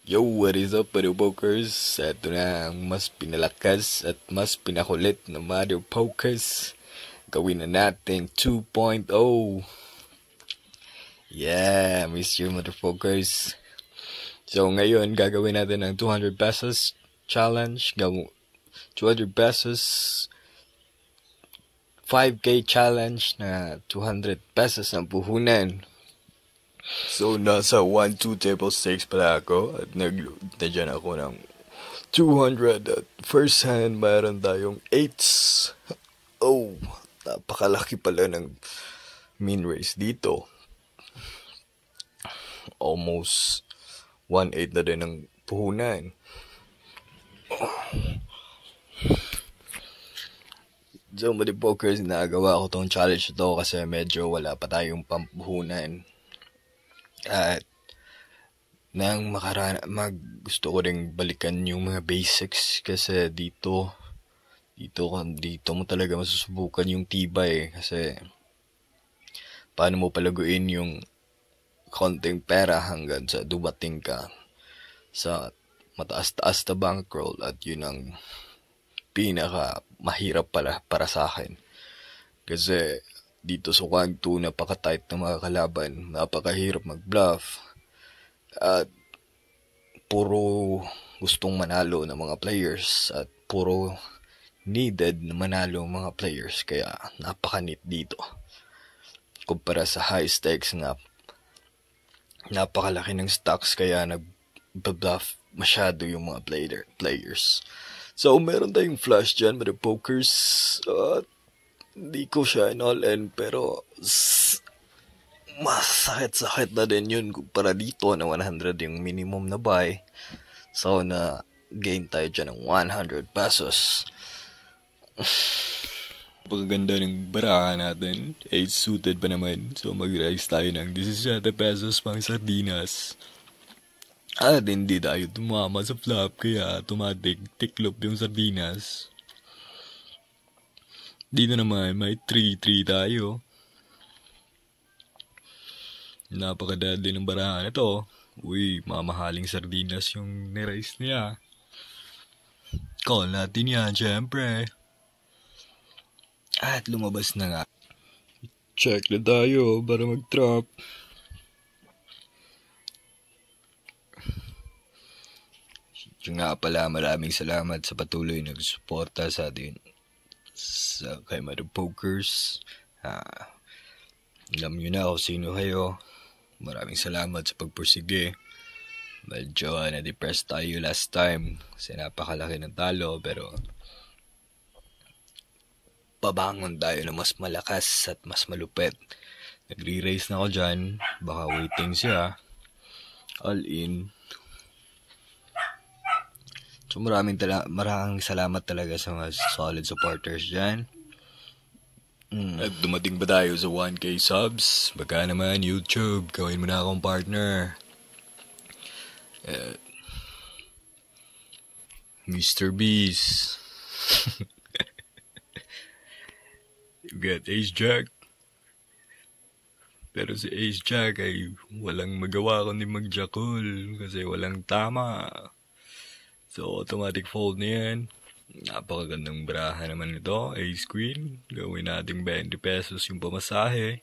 Yo, what is up, Mario Pokers? Ito na ang mas pinalakas at mas pinakulit na Mario Pokers. Gawin na natin 2.0. Yeah, miss you, Mario Pokers. So, ngayon, gagawin natin ang 200 pesos challenge. 200 pesos 5K challenge na 200 pesos ang puhunan. So, nasa 1-2 table stakes pala ako at nag-dyan ako ng 200 at first hand mayroon tayong 8s. Oh, napakalaki pala ng min race dito. Almost 1/8 na din ang puhunan. So, Mario Pokers, nagawa ko tong challenge ito kasi medyo wala pa tayong pampuhunan. At gusto ko ring balikan yung mga basics kasi dito mo talaga masusubukan yung tibay kasi paano mo palaguin yung konting pera hanggang sa dumating ka sa mataas-taas na bankroll at yun ang pinaka mahirap pala para sa akin kasi dito sa 1-2 napaka-tight ng mga kalaban, napakahirap mag-bluff at puro gustong manalo ng mga players at puro needed na manalo ng mga players kaya napaka-neat dito kumpara sa high stakes na napakalaki ng stocks kaya nag-bluff masyado yung mga players. So meron tayong flush dyan, Mario Pokers at hindi ko siya in-all-in pero masakit-sakit na din yun kumpara dito na 100 yung minimum na buy. So na gain tayo dyan ng 100 pesos. Pagkaganda ng barahan natin, 8 suited pa naman. So mag-rise tayo ng 17 pesos pang sardinas. At hindi tayo tumama sa flop kaya automatic tiklop yung sardinas. Dito naman may 3-3 tayo. Napakadali ng barahan ito. Uy, mamahaling sardinas yung nirais niya. Call natin yan, syempre. At lumabas na nga. Check na tayo para mag-trap. Yung nga pala, maraming salamat sa patuloy na nagsuporta sa atin. Kay Mario Pokers. Alam nyo na kung sino kayo. Maraming salamat sa pagpursige. Medyo na-depressed tayo last time kasi napakalaki ng talo pero pabangon tayo na mas malakas at mas malupit. Nagre-raise na ako dyan. Baka waiting siya. All in. So maraming salamat talaga sa mga solid supporters dyan. At dumating ba tayo sa 1K subs? Baka naman YouTube, gawin mo na akong partner. Mr. Beast. You got Ace Jack. Pero si Ace Jack ay walang magawa kundi mag-jackal kasi walang tama. So, automatic fold na yan. Napakagandang baraha naman ito. Ace Queen. Gawin natin 20 pesos yung pamasahe.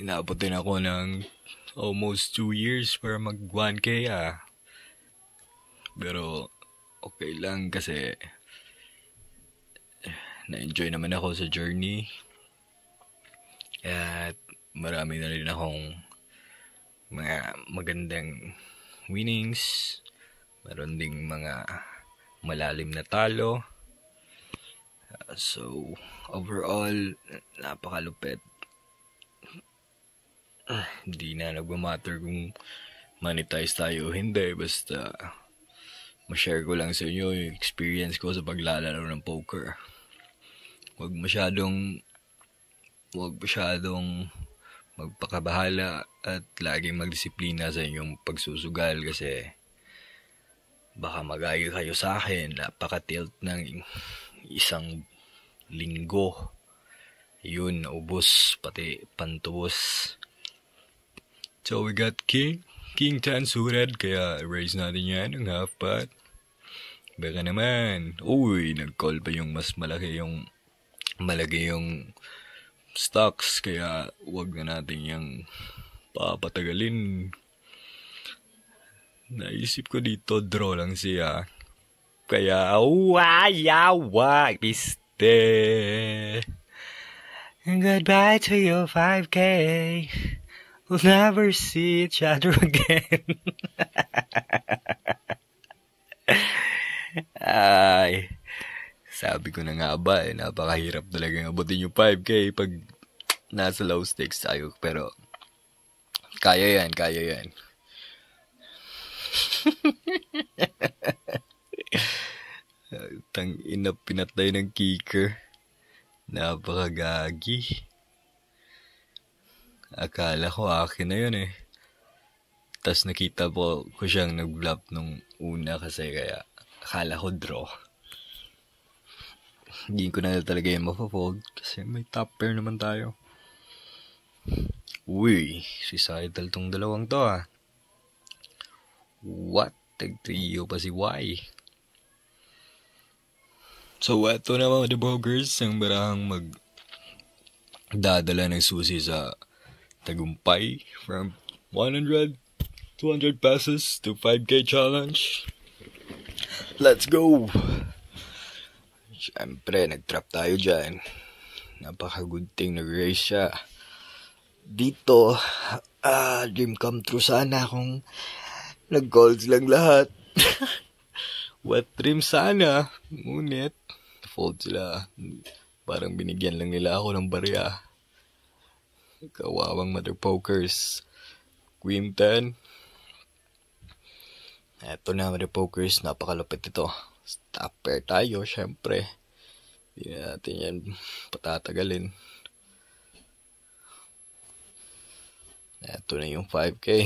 Inabot din ako ng almost 2 years para mag 1K Pero, okay lang kasi na-enjoy naman ako sa journey. At marami na rin akong mga magandang winnings. Meron ding mga malalim na talo. So, overall, napakalupit. Hindi na nagmamatter kung monetize tayo o hindi. Basta, ma-share ko lang sa inyo yung experience ko sa paglalaro ng poker. Huwag masyadong magpakabahala at laging magdisiplina sa inyong pagsusugal kasi baka magaya kayo sa akin. Napaka-tilt ng isang linggo. Yun, naubos, pati pantubos. So we got King. King 10 suited, kaya raise natin yan ng half pot. Baka naman. Uy, nag-call pa yung mas malaki yung stocks, kaya wag na natin yung papatagalin. Naisip ko dito, draw lang siya. Kaya, why, piste. Goodbye to your 5K. We'll never see each other again. Ay, sabi ko na nga ba, napakahirap talaga abutin yung 5K pag nasa low stakes tayo. Pero, kaya yan. Tang ina, pinatay ng kicker. Napakagagi. Akala ko akin na yun eh. Tas nakita ko siyang nag-bluff nung una kasi kaya akala ko draw. Hindi ko na talaga yung mapafold kasi may top pair naman tayo. Uy, suicidal tong dalawang to ah. What? Tag-trio pa si Y. So, eto na mga debogers, ang barahang magdadala ng susi sa tagumpay from 100, 200 pesos to 5K challenge. Let's go! Siyempre, nag-trap tayo dyan. Napaka-good thing nag-raise siya. Dito, dream come true sana kung nag-golds lang lahat. Wet dream sana. Ngunit, fold sila. Parang binigyan lang nila ako ng barya. Kawawang mother pokers. Queen 10. Eto na mother pokers. Napakalapit ito. Stop pair tayo, syempre. Hindi natin yan patatagalin. Eto na yung 5K.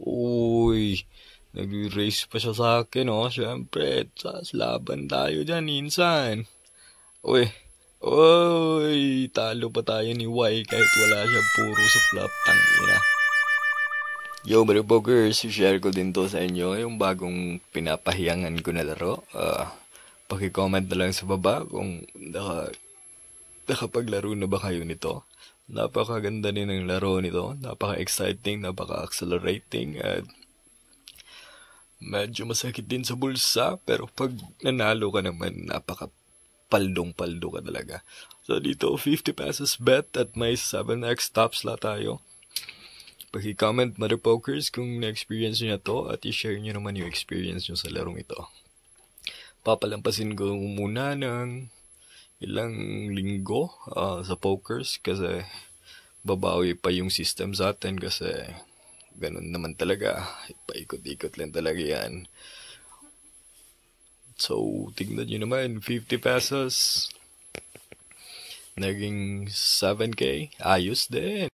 Uy, nag-raise pa siya sa akin, oh. Siyempre, laban tayo dyan, insan. Uy, talo pa tayo ni Y kahit wala siya, puro sa flop, tangina. Yo, mga pokers, share ko din to sa inyo, yung bagong pinapahiyangan ko na laro. Paki-comment na lang sa baba kung nakapaglaro na ba kayo nito. Napakaganda din ng laro nito. Napaka-exciting, napaka-accelerating, at medyo masakit din sa bulsa. Pero pag nanalo ka naman, napaka-paldong-paldo ka talaga. So dito, 50 pesos bet at may 7x top slot tayo. Paki-comment, mother pokers, kung na-experience nyo na to at i-share nyo naman yung experience nyo sa larong ito. Papalampasin ko muna ng ilang linggo sa pokers kasi babawi pa yung system sa atin kasi ganun naman talaga. Paikot-ikot lang talaga yan. So, tignan nyo naman, 50 pesos. Naging 7K. Ayos din.